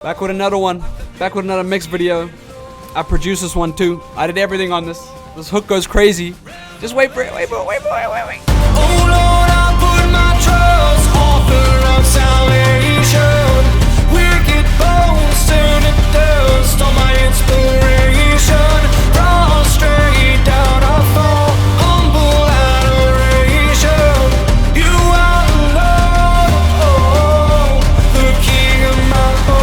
Back with another one. Back with another mix video. I produced this one too. I did everything on this. This hook goes crazy. Just wait for it. Wait. Oh Lord, I put my trust, author of salvation. Wicked bones turn to dust on my inspiration. Prostrate down I fall, humble adoration. You are Lord, the King of my heart.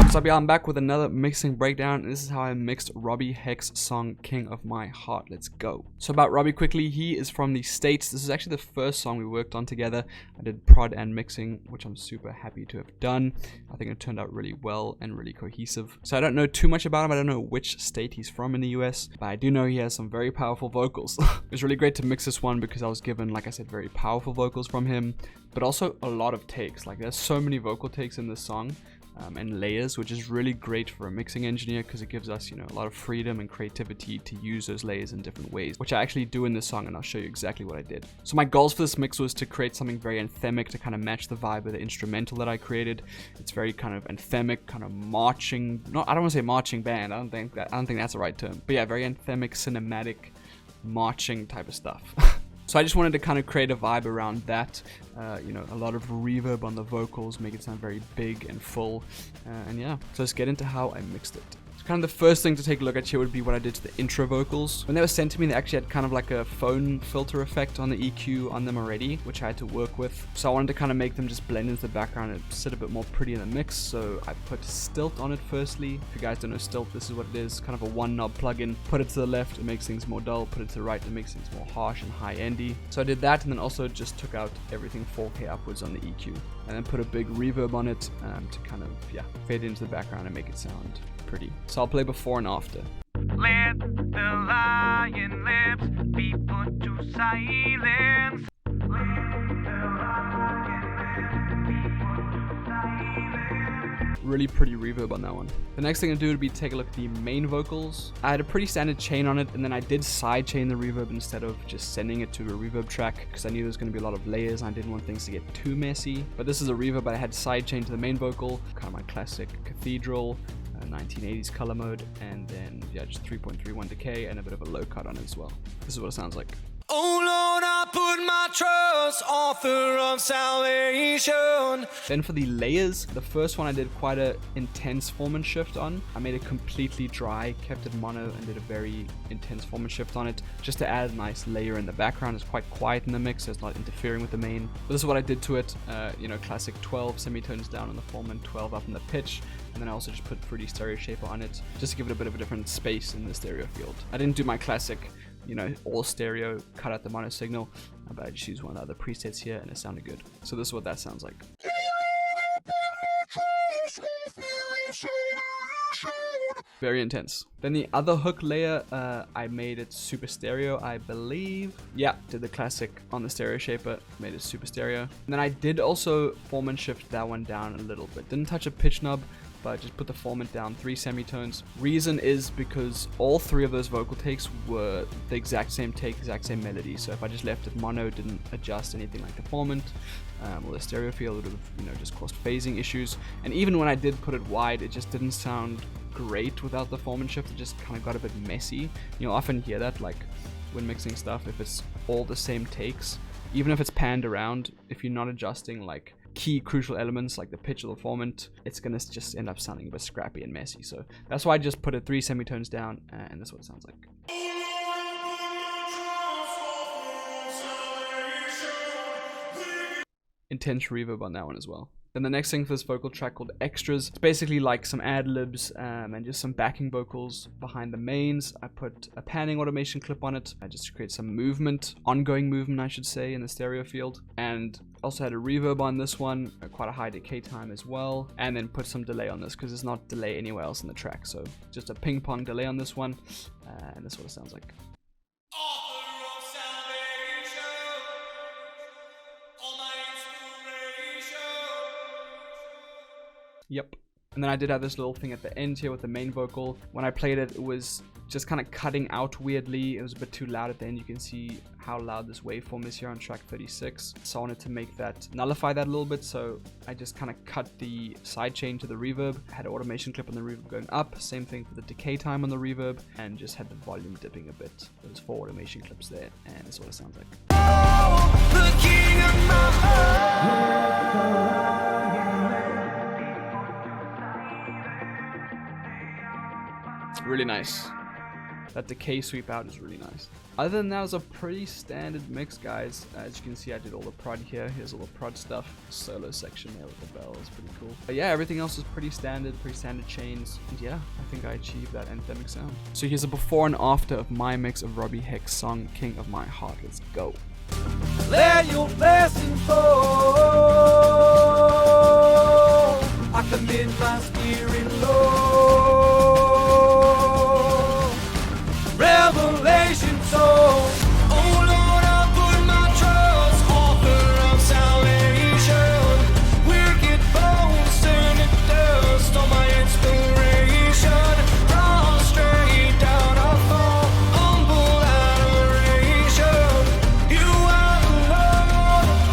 What's up, y'all? I'm back with another mixing breakdown, and this is how I mixed Robby Heck's song King of My Heart. Let's go. So about Robby quickly, he is from the States. This is actually the first song we worked on together. I did prod and mixing, which I'm super happy to have done. I think it turned out really well and really cohesive. So I don't know too much about him. I don't know which state he's from in the US, but I do know he has some very powerful vocals. It was really great to mix this one because I was given, like I said, very powerful vocals from him, but also a lot of takes. Like, there's so many vocal takes in this song. And layers, which is really great for a mixing engineer because it gives us, you know, a lot of freedom and creativity to use those layers in different ways, which I actually do in this song, and I'll show you exactly what I did. So my goals for this mix was to create something very anthemic to kind of match the vibe of the instrumental that I created. It's very kind of anthemic, kind of marching. I don't want to say marching band. I don't think that's the right term. But yeah, very anthemic, cinematic, marching type of stuff. So I just wanted to kind of create a vibe around that, you know, a lot of reverb on the vocals, make it sound very big and full, and yeah, so let's get into how I mixed it. So kind of the first thing to take a look at here would be what I did to the intro vocals. When they were sent to me, they actually had kind of like a phone filter effect on the EQ on them already, which I had to work with. So I wanted to kind of make them just blend into the background and sit a bit more pretty in the mix. So I put Stilt on it firstly. If you guys don't know Stilt, this is what it is. Kind of a one knob plugin. Put it to the left, it makes things more dull. Put it to the right, it makes things more harsh and high-endy. So I did that, and then also just took out everything 4K upwards on the EQ. And then put a big reverb on it to kind of, yeah, fade into the background and make it sound pretty. So I'll play before and after. Let the lion lips be put to silence. Really pretty reverb on that one. The next thing to do would be take a look at the main vocals. I had a pretty standard chain on it, and then I did side chain the reverb instead of just sending it to a reverb track because I knew there was going to be a lot of layers and I didn't want things to get too messy. But this is a reverb, but I had side chain to the main vocal, kind of my classic Cathedral 1980s color mode, and then yeah, just 3.31 decay and a bit of a low cut on it as well. This is what it sounds like. Oh Lord, I put my trust, author of salvation. Then for the layers, the first one I did quite a intense form and shift on. I made it completely dry, kept it mono, and did a very intense form and shift on it, just to add a nice layer in the background. It's quite quiet in the mix, so it's not interfering with the main. But this is what I did to it. You know, classic 12 semitones down on the form and 12 up in the pitch. And then I also just put pretty stereo shaper on it, just to give it a bit of a different space in the stereo field. I didn't do my classic, you know, all stereo, cut out the mono signal, but I just used one of the other presets here and it sounded good. So this is what that sounds like. Very intense. Then the other hook layer, I made it super stereo, I believe. Yeah, did the classic on the stereo shaper, made it super stereo. And then I did also form and shift that one down a little bit. Didn't touch a pitch knob, but just put the formant down 3 semitones. Reason is because all 3 of those vocal takes were the exact same take, exact same melody. So if I just left it mono, didn't adjust anything like the formant or the stereo field, it would have, you know, just caused phasing issues. And even when I did put it wide, it just didn't sound great without the formant shift. It just kind of got a bit messy. You'll often hear that, like when mixing stuff, if it's all the same takes, even if it's panned around, if you're not adjusting like key crucial elements like the pitch or the formant, it's gonna just end up sounding a bit scrappy and messy. So that's why I just put it 3 semitones down, and that's what it sounds like. Intense reverb on that one as well. Then the next thing for this vocal track called Extras, it's basically like some ad-libs and just some backing vocals behind the mains. I put a panning automation clip on it just to create some movement, ongoing movement I should say, in the stereo field. And also had a reverb on this one, quite a high decay time as well. And then put some delay on this because there's not delay anywhere else in the track. So just a ping pong delay on this one, and that's what it sounds like. Yep. And then I did have this little thing at the end here with the main vocal. When I played it, it was just kind of cutting out weirdly. It was a bit too loud at the end. You can see how loud this waveform is here on track 36. So I wanted to make that, nullify that a little bit. So I just kind of cut the sidechain to the reverb. I had an automation clip on the reverb going up. Same thing for the decay time on the reverb. And just had the volume dipping a bit. There's 4 automation clips there. And that's what it sounds like. The king of my heart. Really nice. That decay sweep out is really nice. Other than that, it was a pretty standard mix, guys. As you can see, I did all the prod here. Here's all the prod stuff. Solo section there with the bell is pretty cool. But yeah, everything else is pretty standard chains. And yeah, I think I achieved that anthemic sound. So here's a before and after of my mix of Robby Heck's song, King of My Heart. Let's go. Let your blessing fall. I commit my spirit, Lord. Revelation soul. Oh Lord, I put my trust, author of salvation. Wicked bones turn to dust on my inspiration. Prostrate down I fall, humble adoration. You are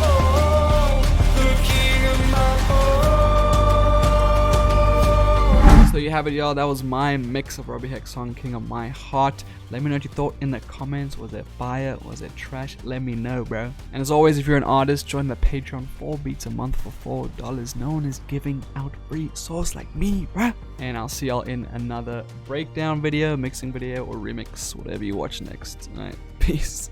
Lord, the King of my heart. So you have it, y'all. That was my mix of Robby Heck's song, King of My Heart. Let me know what you thought in the comments. Was it fire? Was it trash? Let me know, bro. And as always, if you're an artist, join the Patreon. 4 beats a month for $4. No one is giving out free sauce like me, bruh. And I'll see y'all in another breakdown video, mixing video, or remix, whatever you watch next. Alright, peace.